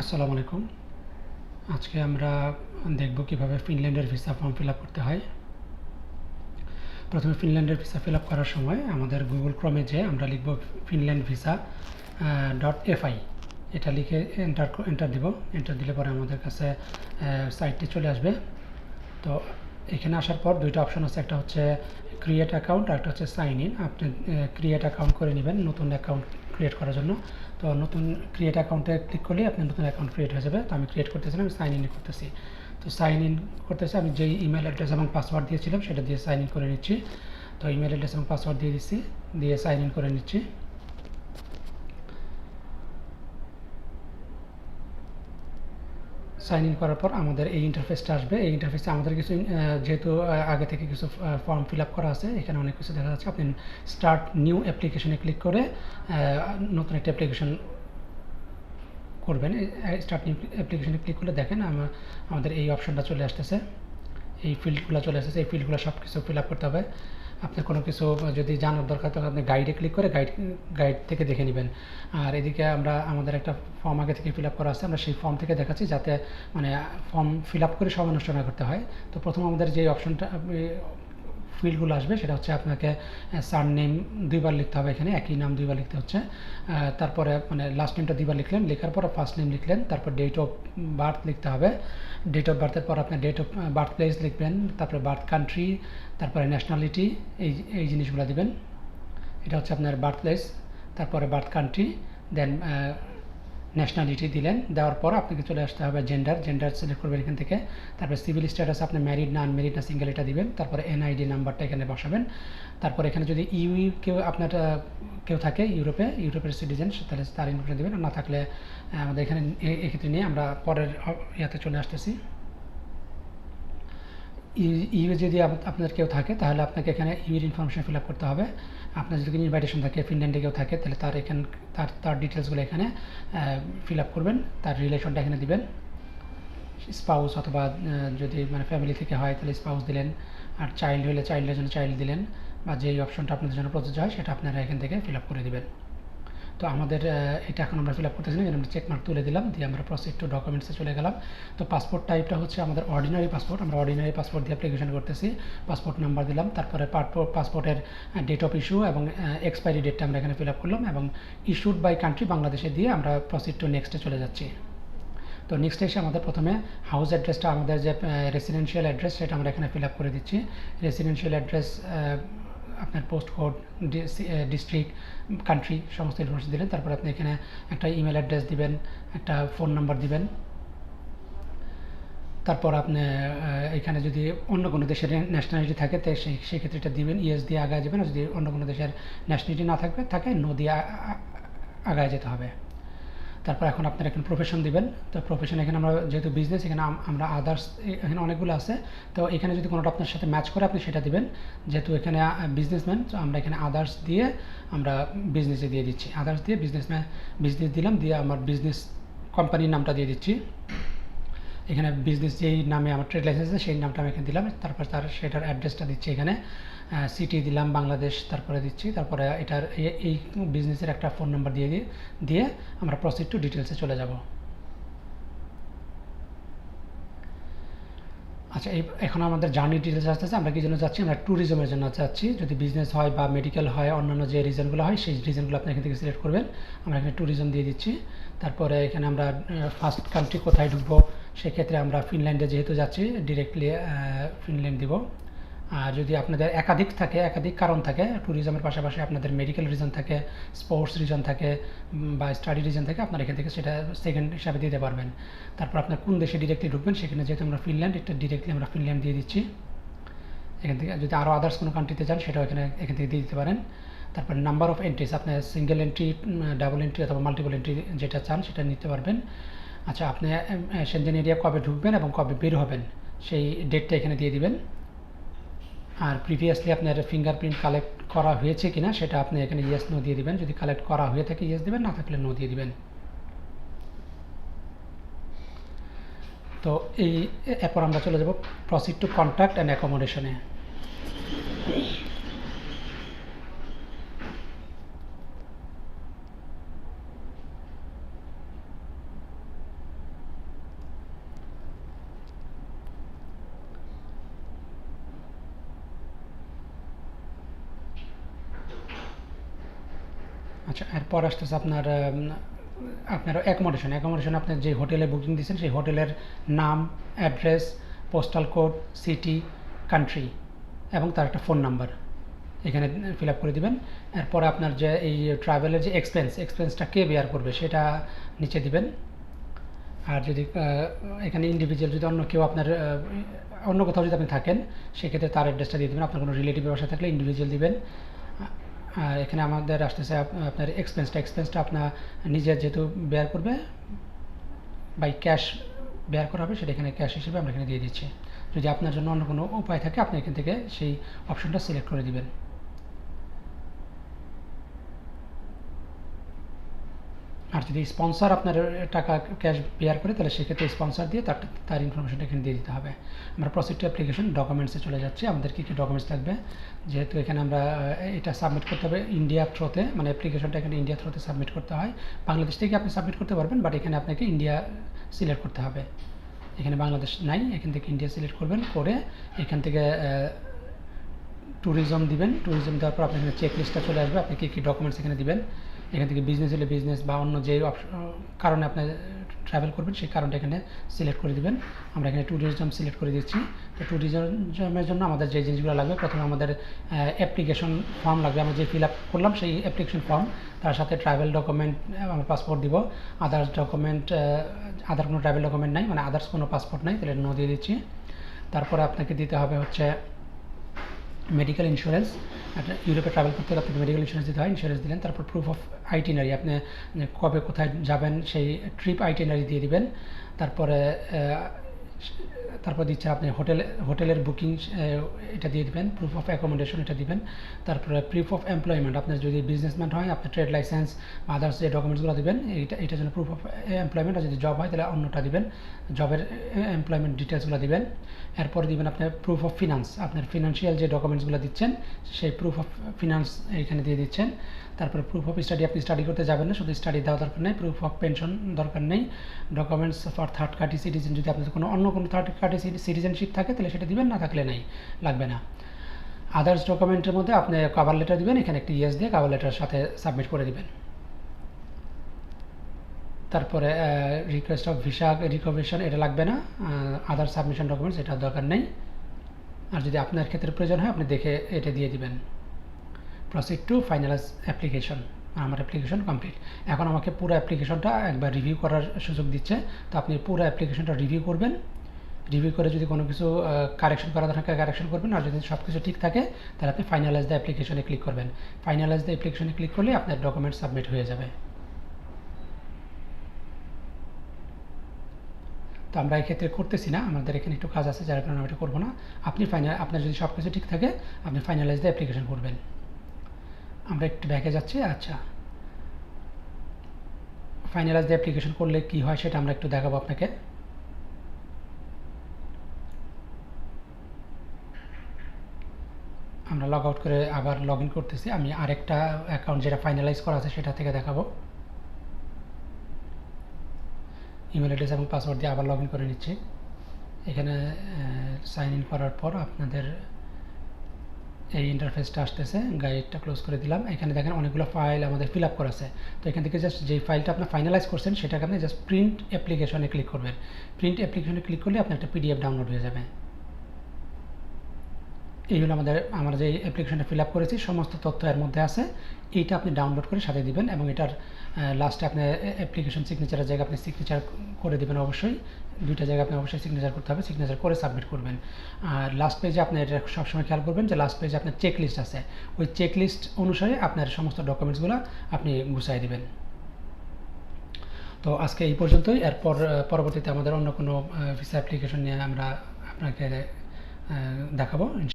আসসালামু আলাইকুম। আজকে আমরা দেখব কিভাবে ফিনল্যান্ডের ভিসা ফর্ম ফিল আপ করতে হয়। প্রথমে ফিনল্যান্ডের ভিসা ফিল আপ করার সময় আমাদের গুগল ক্রমে যে আমরা লিখব ফিনল্যান্ড ভিসা .fi, এটা লিখে এন্টার দিব। এন্টার দিলে পরে আমাদের কাছে সাইটটি চলে আসবে। তো এখানে আসার পর দুইটা অপশন আছে, একটা হচ্ছে ক্রিয়েট অ্যাকাউন্ট আর একটা হচ্ছে সাইন ইন। আপনি ক্রিয়েট অ্যাকাউন্ট করে নেবেন নতুন অ্যাকাউন্ট ক্রিয়েট করার জন্য। তো নতুন ক্রিয়েট অ্যাকাউন্টে ক্লিক করলে আপনার নতুন অ্যাকাউন্ট ক্রিয়েট হয়ে যাবে। তো আমি ক্রিয়েট করতেছি না, আমি সাইন ইন করতেছি। তো সাইন ইন করতেছি, আমি যেই ইমেল অ্যাড্রেস এবং পাসওয়ার্ড দিয়েছিলাম সেটা দিয়ে সাইন ইন করে নিচ্ছি। তো ইমেল অ্যাড্রেস এবং পাসওয়ার্ড দিয়ে দিচ্ছি, দিয়ে সাইন ইন করে নিচ্ছি। সাইন ইন করার পর আমাদের এই ইন্টারফেসটা আসবে। এই ইন্টারফেসে আমাদের কিছু যেহেতু আগে থেকে কিছু ফর্ম ফিল আপ করা আছে, এখানে অনেক কিছু দেখা যাচ্ছে। আপনি স্টার্ট নিউ অ্যাপ্লিকেশনে ক্লিক করে নতুন একটা অ্যাপ্লিকেশন করবেন। স্টার্ট নিউ অ্যাপ্লিকেশনে ক্লিক করলে দেখেন আমাদের এই অপশনটা চলে আসতেছে, এই ফিল্ডগুলো চলে আসতেছে। এই ফিল্ডগুলো সব কিছু ফিল আপ করতে হবে। আপনার কোনো কিছু যদি জানার দরকার তখন আপনি গাইডে ক্লিক করে গাইড থেকে দেখে নেবেন। আর এদিকে আমাদের একটা ফর্ম আগে থেকে ফিল আপ করা আছে, আমরা সেই ফর্ম থেকে দেখাচ্ছি যাতে মানে ফর্ম ফিল আপ করে সময় নষ্ট না করতে হয়। তো প্রথম আমাদের যে অপশনটা ফিল্ডগুলো আসবে সেটা হচ্ছে আপনাকে সারনেম দুইবার লিখতে হবে, এখানে একই নাম দুইবার লিখতে হচ্ছে। তারপরে মানে লাস্ট নেমটা দুইবার লিখলেন, লেখার পর ফার্স্ট নেম লিখলেন, তারপর ডেট অফ বার্থ লিখতে হবে। ডেট অফ বার্থের পর আপনার ডেট অফ বার্থ প্লেস লিখবেন, তারপরে বার্থ কান্ট্রি, তারপরে ন্যাশনালিটি, এই জিনিসগুলো দিবেন। এটা হচ্ছে আপনার বার্থ প্লেস, তারপরে বার্থ কান্ট্রি, দেন ন্যাশনালিটি দিলেন। দেওয়ার পর আপনাকে চলে আসতে হবে জেন্ডার সিলেক্ট করবেন এখান থেকে। তারপরে সিভিল স্ট্যাটাস আপনি ম্যারিড না আনম্যারিড না সিঙ্গেল এটা দিবেন। তারপরে এনআইডি নাম্বারটা এখানে বসাবেন। তারপর এখানে যদি আপনার কেউ থাকে ইউরোপের সিটিজেন, তাহলে তার ইনফরমেশন দেবেন। না থাকলে আমাদের এখানে এক্ষেত্রে নিয়ে আমরা পরের ইয়াতে চলে আসতেছি। ইউ যদি আপনার কেউ থাকে তাহলে আপনাকে এখানে ইউর ইনফরমেশন ফিল আপ করতে হবে। আপনার যদি ইনভাইটেশন থাকে, ফিনল্যান্ডে কেউ থাকে, তাহলে তার ডিটেলসগুলো এখানে ফিল আপ করবেন। তার রিলেশনটা এখানে দিবেন, স্পাউস অথবা যদি মানে ফ্যামিলি থেকে হয় তাহলে স্পাউস দিলেন। আর চাইল্ড হলে চাইল্ডের জন্য চাইল্ড দিলেন, বা যেই অপশনটা আপনাদের জন্য প্রযোজ্য হয় সেটা আপনারা এখান থেকে ফিল আপ করে দেবেন। তো আমাদের এটা এখন আমরা ফিল আপ করতেছি না, আমরা চেক মার্ক তুলে দিলাম, দিয়ে আমরা প্রসিড টু ডকুমেন্টসে চলে গেলাম। তো পাসপোর্ট টাইপটা হচ্ছে আমাদের অর্ডিনারি পাসপোর্ট, আমরা অর্ডিনারি পাসপোর্ট দিয়ে অ্যাপ্লিকেশন করতেছি। পাসপোর্ট নাম্বার দিলাম, তারপরে পাসপোর্টের ডেট অফ ইস্যু এবং এক্সপায়ারি ডেটটা আমরা এখানে ফিল আপ করলাম, এবং ইস্যুড বাই কান্ট্রি বাংলাদেশে দিয়ে আমরা প্রসিড টু নেক্সটে চলে যাচ্ছি। তো নেক্সট এসে আমাদের প্রথমে হাউস অ্যাড্রেসটা, আমাদের যে রেসিডেন্সিয়াল অ্যাড্রেস সেটা আমরা এখানে ফিল আপ করে দিচ্ছি। রেসিডেন্সিয়াল অ্যাড্রেস, আপনার পোস্ট কোড, ডিস্ট্রিক্ট, কান্ট্রি সমস্ত ইনফরমেশন দিলেন। তারপর আপনি এখানে একটা ইমেল অ্যাড্রেস দিবেন, একটা ফোন নাম্বার দিবেন। তারপর আপনি এখানে যদি অন্য কোনো দেশের ন্যাশনালিটি থাকে তো সেই ক্ষেত্রে এটা দিবেন, ইয়েস দিয়ে আগায় যাবেন। আর যদি অন্য কোনো দেশের ন্যাশনালিটি না থাকে নো দিয়ে আগায় যেতে হবে। তারপর এখন আপনারা এখানে প্রফেশন দিবেন। তো প্রফেশন এখানে আমরা যেহেতু বিজনেস, এখানে আমরা আদার্স এখানে অনেকগুলো আছে। তো এখানে যদি কোনোটা আপনার সাথে ম্যাচ করে আপনি সেটা দিবেন। যেহেতু এখানে বিজনেসম্যান, তো আমরা এখানে আদার্স দিয়ে আমরা বিজনেসে দিয়ে দিচ্ছি। আদার্স দিয়ে বিজনেস দিলাম, দিয়ে আমার বিজনেস কোম্পানির নামটা দিয়ে দিচ্ছি। এখানে বিজনেস যেই নামে আমার ট্রেড লাইসেন্স আছে সেই নামটা আমি এখানে দিলাম। তারপর সেটার অ্যাড্রেসটা দিচ্ছি এখানে, সিটি দিলাম বাংলাদেশ, তারপরে দিচ্ছি। তারপরে এটার এই বিজনেসের একটা ফোন নাম্বার দিয়ে আমরা প্রসিড টু ডিটেলসে চলে যাব। আচ্ছা, এখন আমাদের জার্নি ডিটেলস আসতেছে। আমরা কি জন্য যাচ্ছি? আমরা ট্যুরিজমের জন্য যাচ্ছি। যদি বিজনেস হয় বা মেডিকেল হয়, অন্যান্য যে রিজনগুলো হয় সেই রিজনগুলো আপনি এখান থেকে সিলেক্ট করবেন। আমরা এখানে ট্যুরিজম দিয়ে দিচ্ছি। তারপরে এখানে আমরা ফার্স্ট কান্ট্রি কোথায় ঢুকবো, সেক্ষেত্রে আমরা ফিনল্যান্ডে যেহেতু যাচ্ছি ডিরেক্টলি ফিনল্যান্ড দিব। আর যদি আপনাদের একাধিক কারণ থাকে, ট্যুরিজমের পাশাপাশি আপনাদের মেডিকেল রিজন থাকে, স্পোর্টস রিজন থাকে, বা স্টাডি রিজন থাকে, আপনারা এখান থেকে সেটা সেকেন্ড হিসাবে দিতে পারবেন। তারপর আপনার কোন দেশে ডিরেক্টলি ঢুকবেন, সেখানে যেহেতু আমরা ফিনল্যান্ড, এটা ডিরেক্টলি আমরা ফিনল্যান্ড দিয়ে দিচ্ছি। এখান থেকে যদি আরও আদার্স কোনো কান্ট্রিতে যান সেটাও এখান থেকে দিয়ে দিতে পারেন। তারপর নাম্বার অফ এন্ট্রিজ, আপনার সিঙ্গেল এন্ট্রি, ডাবল এন্ট্রি অথবা মাল্টিপল এন্ট্রি যেটা চান সেটা নিতে পারবেন। আচ্ছা, আপনি সেনজেন এরিয়া কবে ঢুকবেন এবং কবে বের হবেন সেই ডেটটা এখানে দিয়ে দিবেন। আর প্রিভিয়াসলি আপনার ফিঙ্গারপ্রিন্ট কালেক্ট করা হয়েছে কিনা সেটা আপনি এখানে ইয়েস নো দিয়ে দিবেন। যদি কালেক্ট করা হয়ে থাকে ইয়েস দিবেন, না থাকলে নো দিয়ে দিবেন। তো এরপর আমরা চলে যাব প্রসিড টু কন্ট্যাক্ট অ্যান্ড অ্যাকোমোডেশনে। আচ্ছা, এরপর আসতেছে আপনার আপনার অ্যাকোমোডেশন আপনি যে হোটেলে বুকিং দিয়েছেন সেই হোটেলের নাম, address, postal code, city, country এবং তার একটা ফোন নাম্বার এখানে ফিল আপ করে দিবেন। এরপরে আপনার যে এই ট্রাভেলের যে এক্সপেন্সটা কে বেয়ার করবে সেটা নিচে দিবেন। আর যদি এখানে ইন্ডিভিজুয়াল যদি অন্য কেউ আপনার অন্য কোথাও যদি আপনি থাকেন সেক্ষেত্রে তার অ্যাড্রেসটা দিয়ে দেবেন। আপনার কোনো রিলেটিভের বাসা থাকলে ইন্ডিভিজুয়াল দিবেন। আর এখানে আমাদের আসতেছে আপনার এক্সপেন্সটা আপনার নিজের যেহেতু বেয়ার করবে বাই ক্যাশ বেয়ার করা হবে, সেটা এখানে ক্যাশ হিসেবে আমরা এখানে দিয়ে দিচ্ছি। যদি আপনার জন্য অন্য কোনো উপায় থাকে আপনি এখান থেকে সেই অপশনটা সিলেক্ট করে দিবেন। আর যদি স্পন্সর আপনার টাকা ক্যাশ বেয়ার করে তাহলে সেক্ষেত্রে স্পন্সর দিয়ে তার ইনফরমেশনটা এখানে দিয়ে দিতে হবে। আমরা প্রসিড টু অ্যাপ্লিকেশন ডকুমেন্টসে চলে যাচ্ছি। আমাদের কী কী ডকুমেন্টস লাগবে, যেহেতু এখানে আমরা এটা সাবমিট করতে হবে ইন্ডিয়া থ্রোতে, মানে অ্যাপ্লিকেশনটা এখানে ইন্ডিয়া থ্রোতে সাবমিট করতে হয়। বাংলাদেশ থেকে আপনি সাবমিট করতে পারবেন, বাট এখানে আপনাকে ইন্ডিয়া সিলেক্ট করতে হবে। এখানে বাংলাদেশ নাই, এখান থেকে ইন্ডিয়া সিলেক্ট করবেন, করে এখান থেকে ট্যুরিজম দিবেন। ট্যুরিজম দেওয়ার পর আপনার এখানে চেক লিস্টটা চলে আসবে, আপনি কী কী ডকুমেন্টস এখানে দিবেন। এখান থেকে বিজনেস হলে বিজনেস বা অন্য যে কারণে আপনি ট্রাভেল করবেন সেই কারণটা এখানে সিলেক্ট করে দিবেন। আমরা এখানে ট্যুরিজম সিলেক্ট করে দিচ্ছি। তো ট্যুরিজমের জন্য আমাদের যে জিনিসগুলো লাগবে, প্রথমে আমাদের অ্যাপ্লিকেশন ফর্ম লাগবে। আমরা যে ফিল আপ করলাম সেই অ্যাপ্লিকেশন ফর্ম, তার সাথে ট্রাভেল ডকুমেন্ট, আমার পাসপোর্ট দিব। আদার্স ডকুমেন্ট, আদার কোনো ট্রাভেল ডকুমেন্ট নাই, মানে আদার্স কোনো পাসপোর্ট নাই, তাহলে নো দিয়ে দিচ্ছি। তারপরে আপনাকে দিতে হবে হচ্ছে মেডিকেল ইন্স্যুরেন্স। একটা ইউরোপে ট্রাভেল করতে হলে আপনাকে মেডিকেল ইন্স্যুরেন্স দিতে হয়, ইন্স্যুরেন্স দিলেন। তারপর প্রুফ অফ আইটিনারি, আপনি কবে কোথায় যাবেন সেই ট্রিপ আইটিনারি দিয়ে দিবেন। তারপরে দিচ্ছে আপনি হোটেলের বুকিং, এটা দিয়ে দিবেন। প্রুফ অফ অ্যাকোমোডেশন এটা দিবেন। তারপরে প্রুফ অফ এমপ্লয়মেন্ট, আপনার যদি বিজনেসম্যান হয় আপনার ট্রেড লাইসেন্স বা আদার্স যে ডকুমেন্টসগুলো দিবেন এটার জন্য প্রুফ অফ এমপ্লয়মেন্ট। আর যদি জব হয় তাহলে অন্যটা দিবেন, জবের এমপ্লয়মেন্ট ডিটেলসগুলো দিবেন। এরপর দিবেন আপনার প্রুফ অফ ফিনান্স, আপনার ফিনান্সিয়াল যে ডকুমেন্টসগুলো দিচ্ছেন সেই প্রুফ অফ ফিনান্স এখানে দিয়ে দিচ্ছেন। তারপরে প্রুফ অফ স্টাডি, আপনি স্টাডি করতে যাবেন না, শুধু স্টাডি দেওয়া দরকার নেই। প্রুফ অফ পেনশন দরকার নেই। Documents for third party citizen, যদি আপনার অন্য কোনো থার্ড পার্টি সিটিজেনশিপ থাকে তাহলে সেটা দিবেন, না থাকলে নাই, লাগবে না। আদার্স ডকুমেন্টের মধ্যে আপনি কভার লেটার দিবেন, এখানে একটি ইয়েস দিয়ে কভার লেটার সাথে সাবমিট করে দিবেন। তারপরে রিকোয়েস্ট অফ ভিসা রিকভারেশন এটা লাগবে না। আদার সাবমিশন ডকুমেন্টস এটা দরকার নেই। আর যদি আপনার ক্ষেত্রে প্রয়োজন হয় আপনি দেখে এটা দিয়ে দিবেন। Proceed to finalise application. আমার অ্যাপ্লিকেশন কমপ্লিট। এখন আমাকে পুরো অ্যাপ্লিকেশনটা একবার রিভিউ করার সুযোগ দিচ্ছে, তো আপনি পুরো অ্যাপ্লিকেশনটা রিভিউ করবেন। রিভিউ করে যদি কোনো কিছু কারেকশন করা থাকে কারেকশন করবেন, আর যদি সব কিছু ঠিক থাকে তাহলে আপনি ফাইনালাইজ দ্য অ্যাপ্লিকেশনে ক্লিক করবেন। ফাইনালাইজ দ্য অ্যাপ্লিকেশনে ক্লিক করলে আপনার ডকুমেন্ট সাবমিট হয়ে যাবে। তো আমরা এক্ষেত্রে করতেছি না, আমাদের এখানে একটু কাজ আছে যার কারণে আমরা এটা করবো না। আপনার যদি সব কিছু ঠিক থাকে আপনি ফাইনালাইজ দ্য অ্যাপ্লিকেশন করবেন। আমরা একটু ব্যাকে যাচ্ছি। আচ্ছা, ফাইনালাইজ দ্য অ্যাপ্লিকেশন করলে কি হয় সেটা আমরা একটু দেখাবো আপনাকে। আমরা লগ আউট করে আবার লগ ইন করতেছি। আমি আরেকটা অ্যাকাউন্ট যেটা ফাইনালাইজ করা আছে সেটা থেকে দেখাবো। ইমেল অ্যাড্রেস এবং পাসওয়ার্ড দিয়ে আবার লগ ইন করে নিচ্ছি। এখানে সাইন ইন করার পর আপনাদের এই ইন্টারফেসটা আসতেছে। গাইডটা ক্লোজ করে দিলাম। এখানে দেখেন অনেকগুলো ফাইল আমাদের ফিল আপ করা আছে। তো এখান থেকে জাস্ট যেই ফাইলটা আপনি ফাইনালাইজ করছেন সেটাকে আপনি জাস্ট প্রিন্ট অ্যাপ্লিকেশনে ক্লিক করবেন। প্রিন্ট অ্যাপ্লিকেশনে ক্লিক করলে আপনার একটা পিডিএফ ডাউনলোড হয়ে যাবে। এই হলো আমরা যে অ্যাপ্লিকেশনটা ফিল আপ করেছি সমস্ত তথ্য এর মধ্যে আছে। এইটা আপনি ডাউনলোড করে সাথে দিবেন এবং এটার লাস্টে আপনি অ্যাপ্লিকেশন সিগনেচারের জায়গায় আপনি সিগনেচার করে দেবেন। অবশ্যই দুইটা জায়গায় আপনি অবশ্যই সিগনেচার করতে হবে, সিগনেচার করে সাবমিট করবেন। আর লাস্ট পেজে আপনি এটা সবসময় খেয়াল করবেন যে লাস্ট পেজে আপনার চেক লিস্ট আছে, ওই চেক লিস্ট অনুসারে আপনার সমস্ত ডকুমেন্টসগুলো আপনি গুছিয়ে দেবেন। তো আজকে এই পর্যন্তই। এরপর পরবর্তীতে আমাদের অন্য কোনো ভিসা অ্যাপ্লিকেশন নিয়ে আমরা আপনাকে দেখাবো।